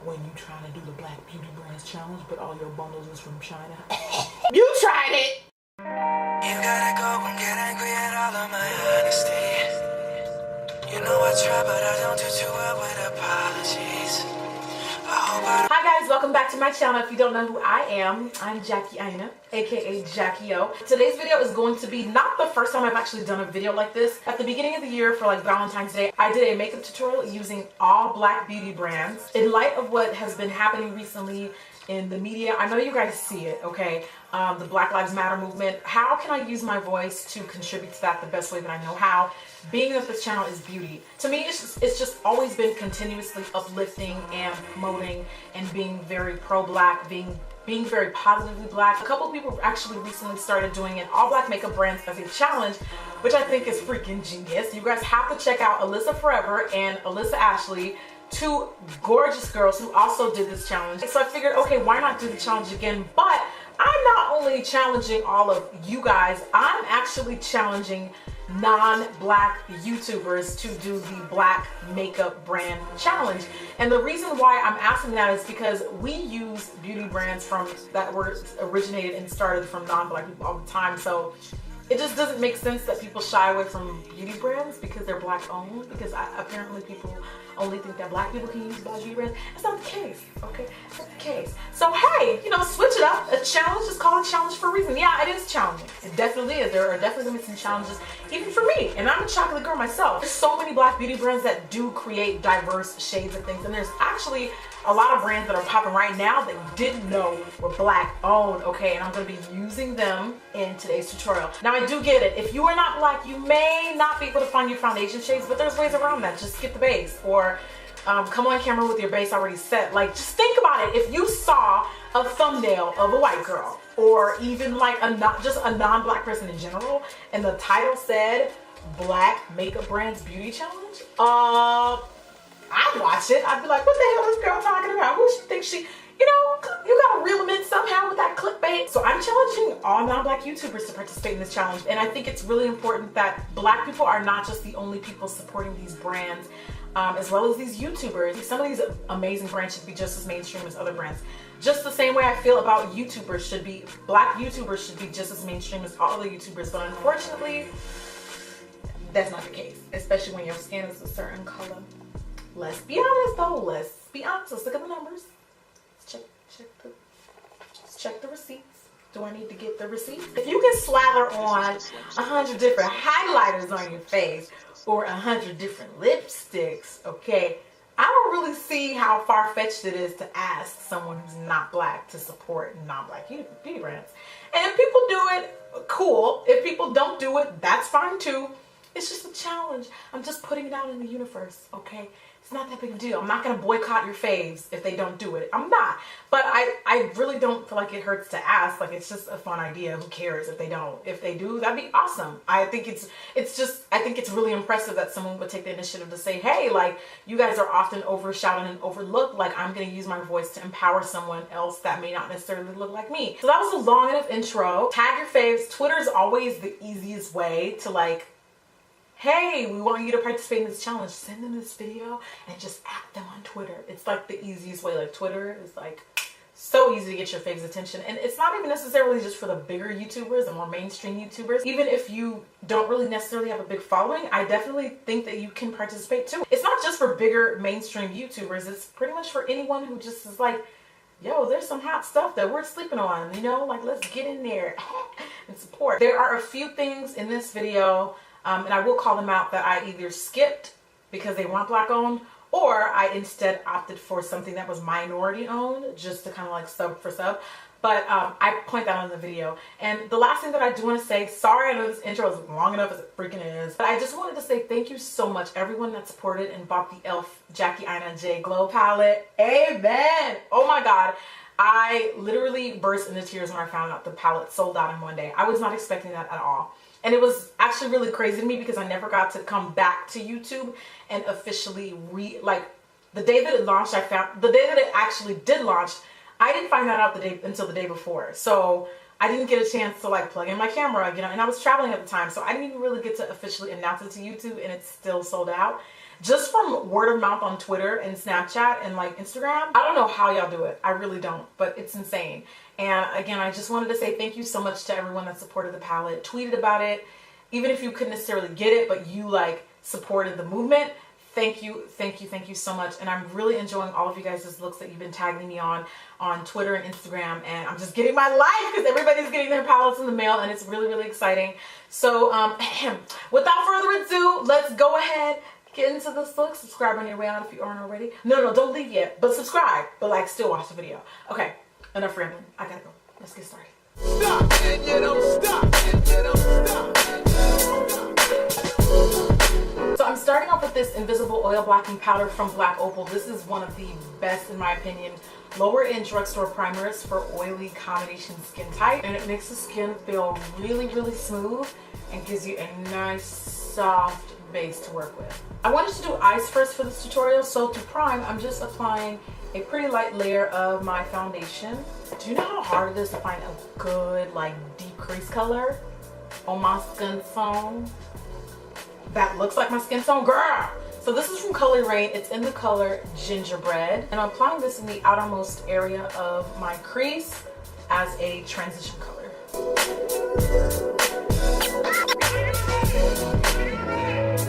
when you trying to do the Black Beauty Brands Challenge, but all your bundles is from China. You tried it! You gotta go and get angry at all of my honesty. You know I try, but I don't do too well with apologies. Hi guys, welcome back to my channel. If you don't know who I am, I'm Jackie Aina, aka Jackie O. Today's video is going to be not the first time I've actually done a video like this. At the beginning of the year for like Valentine's Day, I did a makeup tutorial using all Black beauty brands. In light of what has been happening recently in the media, I know you guys see it, okay? The Black Lives Matter movement. How can I use my voice to contribute to that the best way that I know how? Being that this channel is beauty, to me it's just always been continuously uplifting and promoting and being very pro-Black, being very positively Black. A couple of people actually recently started doing an all Black makeup brands as a challenge, which I think is freaking genius. You guys have to check out Alyssa Forever and Alyssa Ashley, two gorgeous girls who also did this challenge. So I figured, okay, why not do the challenge again? But I'm not only challenging all of you guys, I'm actually challenging non-Black YouTubers to do the Black makeup brand challenge. And the reason why I'm asking that is because we use beauty brands that were originated and started from non-Black people all the time. So it just doesn't make sense that people shy away from beauty brands because they're Black owned, because apparently people only think that Black people can use Black beauty brands. That's not the case, okay? That's not the case. So hey, you know, switch it up. A challenge is called a challenge for a reason. Yeah, it is challenging. It definitely is. There are definitely gonna be some challenges, even for me. And I'm a chocolate girl myself. There's so many Black beauty brands that do create diverse shades of things. And there's actually a lot of brands that are popping right now that you didn't know were Black owned, okay? And I'm gonna be using them in today's tutorial. Now I do get it. If you are not Black, you may not be able to find your foundation shades, but there's ways around that. Just skip the base, or come on camera with your base already set. Like, just think about it. If you saw a thumbnail of a white girl, or even like just a non-Black person in general, and the title said Black Makeup Brands Beauty Challenge, I'd watch it. I'd be like, what the hell is this girl talking about? Who she thinks she, you know, you gotta reel them in somehow with that clickbait. So I'm challenging all non-Black YouTubers to participate in this challenge. And I think it's really important that Black people are not just the only people supporting these brands, as well as these YouTubers. Some of these amazing brands should be just as mainstream as other brands. Just the same way I feel about YouTubers should be, Black YouTubers should be just as mainstream as all other YouTubers. But unfortunately, that's not the case, especially when your skin is a certain color. Let's be honest though, let's be honest. Let's look at the numbers. Let's check the receipts. Do I need to get the receipts? If you can slather on 100 different highlighters on your face or 100 different lipsticks, okay, I don't really see how far-fetched it is to ask someone who's not Black to support non-Black beauty brands. And if people do it, cool. If people don't do it, that's fine too. It's just a challenge. I'm just putting it out in the universe, okay? It's not that big a deal. I'm not gonna boycott your faves if they don't do it. I'm not. But I really don't feel like it hurts to ask. Like, it's just a fun idea. Who cares if they don't? If they do, that'd be awesome. I think it's really impressive that someone would take the initiative to say, hey, like, you guys are often overshadowed and overlooked. Like, I'm gonna use my voice to empower someone else that may not necessarily look like me. So that was a long enough intro. Tag your faves. Twitter is always the easiest way to, like, hey, we want you to participate in this challenge. Send them this video and just at them on Twitter. It's like the easiest way. Like, Twitter is like so easy to get your faves' attention. And it's not even necessarily just for the bigger YouTubers, the more mainstream YouTubers. Even if you don't really necessarily have a big following, I definitely think that you can participate too. It's not just for bigger mainstream YouTubers. It's pretty much for anyone who just is like, yo, there's some hot stuff that we're sleeping on, you know? Like, let's get in there and support. There are a few things in this video, and I will call them out, that I either skipped because they weren't Black owned, or I instead opted for something that was minority owned, just to kind of like sub for sub. But I point that out in the video. And the last thing that I do want to say, sorry, I know this intro is long enough as it freaking is, but I just wanted to say thank you so much, everyone that supported and bought the e.l.f. Jackie Aina J Glow palette. Amen. Oh my God. I literally burst into tears when I found out the palette sold out in one day. I was not expecting that at all. And it was actually really crazy to me because I never got to come back to YouTube and officially the day that it launched, the day that it actually did launch, I didn't find that out until the day before. So I didn't get a chance to like plug in my camera, you know, and I was traveling at the time. So I didn't even really get to officially announce it to YouTube, and it's still sold out. just from word of mouth on Twitter and Snapchat and like Instagram. I don't know how y'all do it. I really don't, but it's insane. And again, I just wanted to say thank you so much to everyone that supported the palette, tweeted about it, even if you couldn't necessarily get it, but you like supported the movement. Thank you so much. And I'm really enjoying all of you guys' looks that you've been tagging me on Twitter and Instagram. And I'm just getting my life because everybody's getting their palettes in the mail and it's really, really exciting. So without further ado, let's go ahead, get into this look. Subscribe on your way out if you aren't already. No, don't leave yet, but subscribe. But like, still watch the video. Okay, enough rambling. I gotta go. Let's get started. Stop and you don't stop and you don't stop. So I'm starting off with this Invisible Oil Blocking Powder from Black Opal. This is one of the best, in my opinion, lower end drugstore primers for oily combination skin type. And it makes the skin feel really, really smooth and gives you a nice, soft base to work with. I wanted to do eyes first for this tutorial. So to prime, I'm just applying a pretty light layer of my foundation. Do you know how hard it is to find a good, like, deep crease color on my skin tone that looks like my skin tone, girl? So this is from Color Rain. It's in the color Gingerbread, and I'm applying this in the outermost area of my crease as a transition color.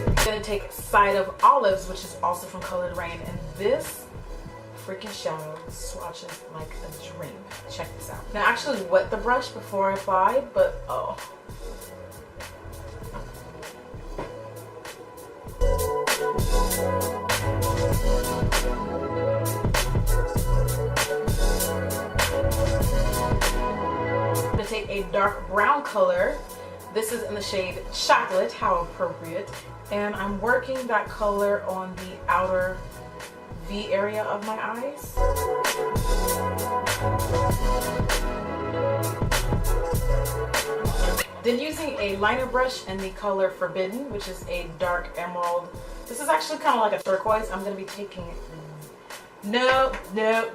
I'm gonna take Side of Olives, which is also from Colored Rain, and this freaking shadow swatches like a dream. Check this out. Now I actually wet the brush before I applied, but oh. I'm gonna take a dark brown color. This is in the shade Chocolate, how appropriate. And I'm working that color on the outer V area of my eyes. Then using a liner brush in the color Forbidden, which is a dark emerald. This is actually kind of like a turquoise. I'm going to be taking it. No,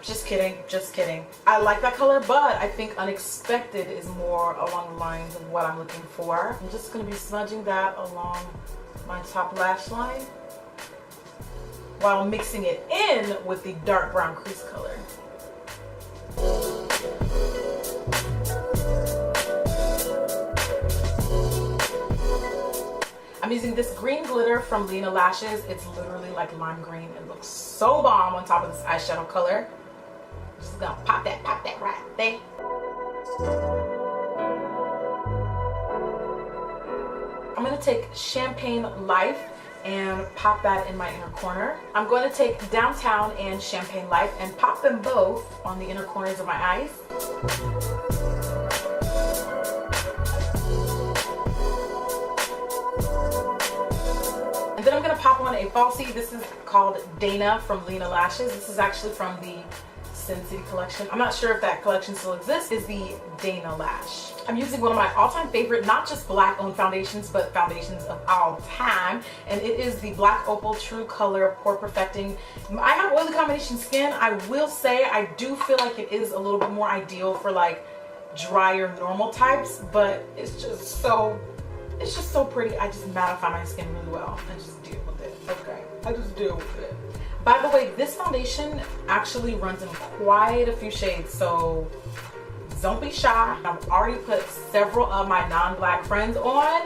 just kidding. I like that color, but I think Unexpected is more along the lines of what I'm looking for. I'm just going to be smudging that along my top lash line while mixing it in with the dark brown crease color. I'm using this green glitter from Lena Lashes. It's literally like lime green. It looks so bomb on top of this eyeshadow color. Just gonna pop that right there. I'm gonna take Champagne Life and pop that in my inner corner. I'm going to take Downtown and Champagne Life and pop them both on the inner corners of my eyes. And then I'm going to pop on a falsie. This is called Dana from Lena Lashes. This is actually from the Sin City collection. I'm not sure if that collection still exists. Is the Dana Lash. I'm using one of my all-time favorite, not just black owned foundations, but foundations of all time. And it is the Black Opal True Color Pore Perfecting. I have oily combination skin. I will say I do feel like it is a little bit more ideal for like drier normal types, but it's just so pretty. I just mattify my skin really well and just deal with it. Okay, I just deal with it. By the way, this foundation actually runs in quite a few shades, so don't be shy. I've already put several of my non-black friends on.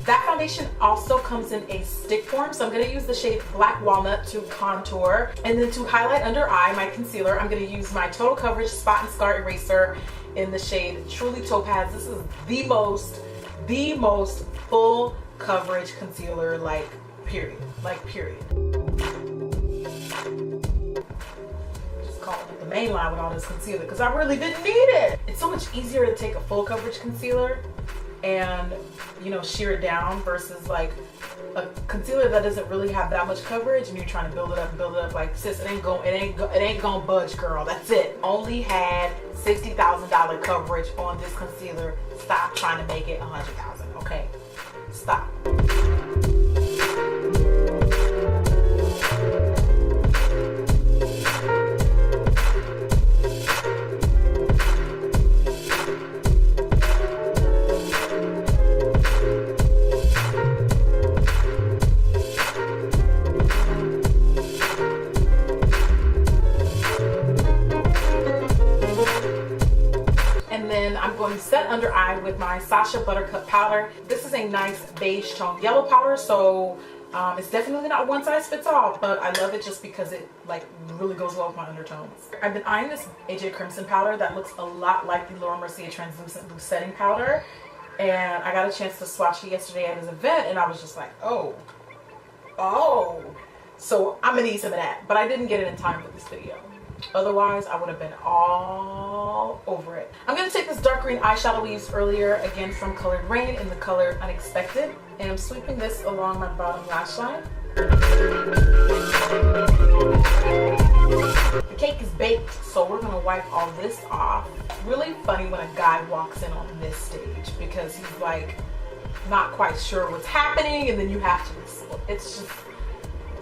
That foundation also comes in a stick form, so I'm going to use the shade Black Walnut to contour. And then to highlight under eye, my concealer, I'm going to use my Total Coverage Spot and Scar Eraser in the shade Truly Topaz. This is the most full coverage concealer, like period. Just call it the main line with all this concealer because I really didn't need it. It's so much easier to take a full coverage concealer and, you know, sheer it down versus like a concealer that doesn't really have that much coverage and you're trying to build it up. Like, sis, it ain't gonna budge, girl. That's it. Only had $60,000 coverage on this concealer. Stop trying to make it $100,000. Okay, stop. going to set under eye with my Sacha Buttercup powder. This is a nice beige tone yellow powder, so it's definitely not one size fits all, but I love it just because it like really goes well with my undertones. I've been eyeing this AJ Crimson powder that looks a lot like the Laura Mercier Translucent Loose Setting Powder, and I got a chance to swatch it yesterday at his event, and I was just like, oh. So I'm gonna need some of that, but I didn't get it in time for this video. Otherwise, I would have been all over it. I'm gonna take this dark green eyeshadow we used earlier, again from Colored Rain in the color Unexpected, and I'm sweeping this along my bottom lash line. The cake is baked, so we're gonna wipe all this off. Really funny when a guy walks in on this stage because he's like not quite sure what's happening, and then you have to explain. It's just,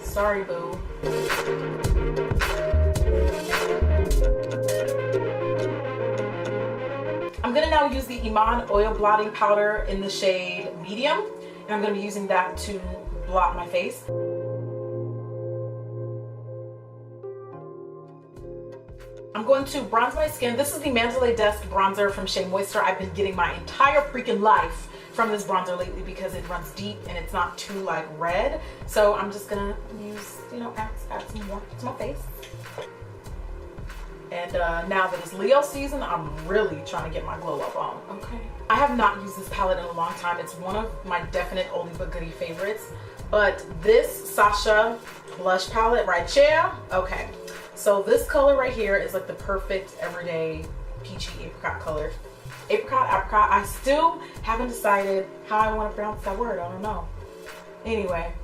sorry boo. I'm gonna now use the Iman Oil Blotting Powder in the shade Medium, and I'm gonna be using that to blot my face. I'm going to bronze my skin. This is the Mandalay Desk bronzer from Shea Moisture. I've been getting my entire freaking life from this bronzer lately because it runs deep and it's not too like red. So I'm just gonna use, you know, add some more to my face. And now that it's Leo season, I'm really trying to get my glow up on, okay? I have not used this palette in a long time. It's one of my definite oldie but goodie favorites. But this Sacha blush palette right here, okay. So this color right here is like the perfect everyday peachy apricot color. Apricot, I still haven't decided how I want to pronounce that word, I don't know. Anyway,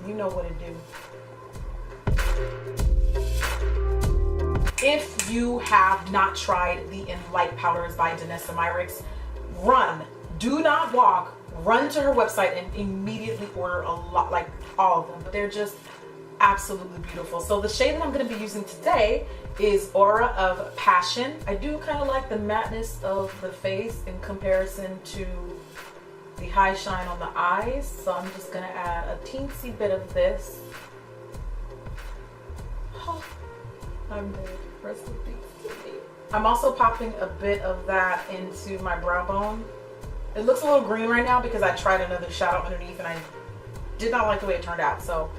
you know what it do. If you have not tried the In Light powders by Danessa Myricks, run, do not walk, run to her website and immediately order a lot, like all of them. They're just absolutely beautiful. So the shade that I'm going to be using today is Aura of Passion. I do kind of like the matteness of the face in comparison to the high shine on the eyes, so I'm just going to add a teensy bit of this. Oh, I'm dead. Rest in peace. I'm also popping a bit of that into my brow bone. It looks a little green right now because I tried another shadow underneath and I did not like the way it turned out, so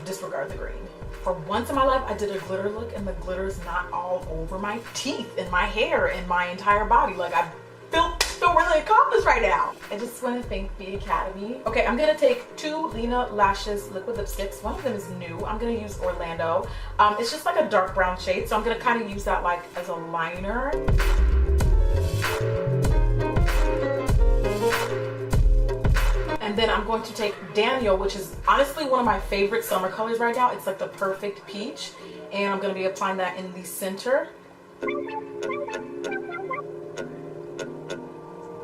disregard the green. For once in my life, I did a glitter look and the glitter is not all over my teeth and my hair and my entire body. Like, I feel really accomplished right now. I just want to thank the Academy. Okay, I'm gonna take two Lena Lashes liquid lipsticks. One of them is new. I'm gonna use Orlando. It's just like a dark brown shade, so I'm gonna kind of use that like as a liner. And then I'm going to take Daniel, which is honestly one of my favorite summer colors right now. It's like the perfect peach. And I'm going to be applying that in the center.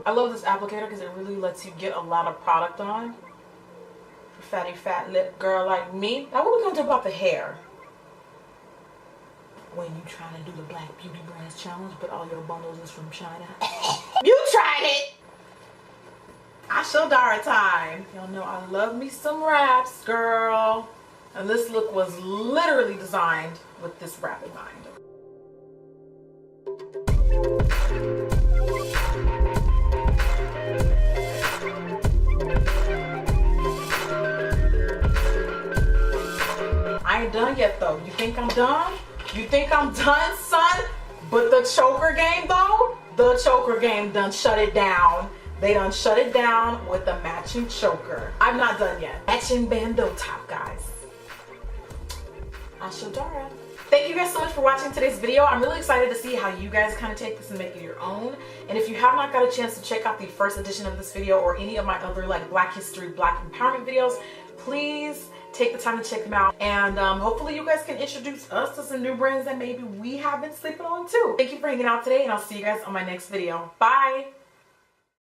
I love this applicator because it really lets you get a lot of product on. Fatty fat lip girl like me. Now what are we going to do about the hair? When you trying to do the Black Beauty Brands Challenge, but all your bundles is from China. You tried it! Ashildara time. Y'all know I love me some wraps, girl. And this look was literally designed with this wrap in mind. I ain't done yet though. You think I'm done? You think I'm done, son? But the choker game though? The choker game done shut it down. They done shut it down with the matching choker. I'm not done yet. Matching bandeau top, guys. Ashildara. Thank you guys so much for watching today's video. I'm really excited to see how you guys kind of take this and make it your own. And if you have not got a chance to check out the first edition of this video or any of my other like Black History, Black Empowerment videos, please take the time to check them out. And hopefully you guys can introduce us to some new brands that maybe we have been sleeping on too. Thank you for hanging out today, and I'll see you guys on my next video. Bye.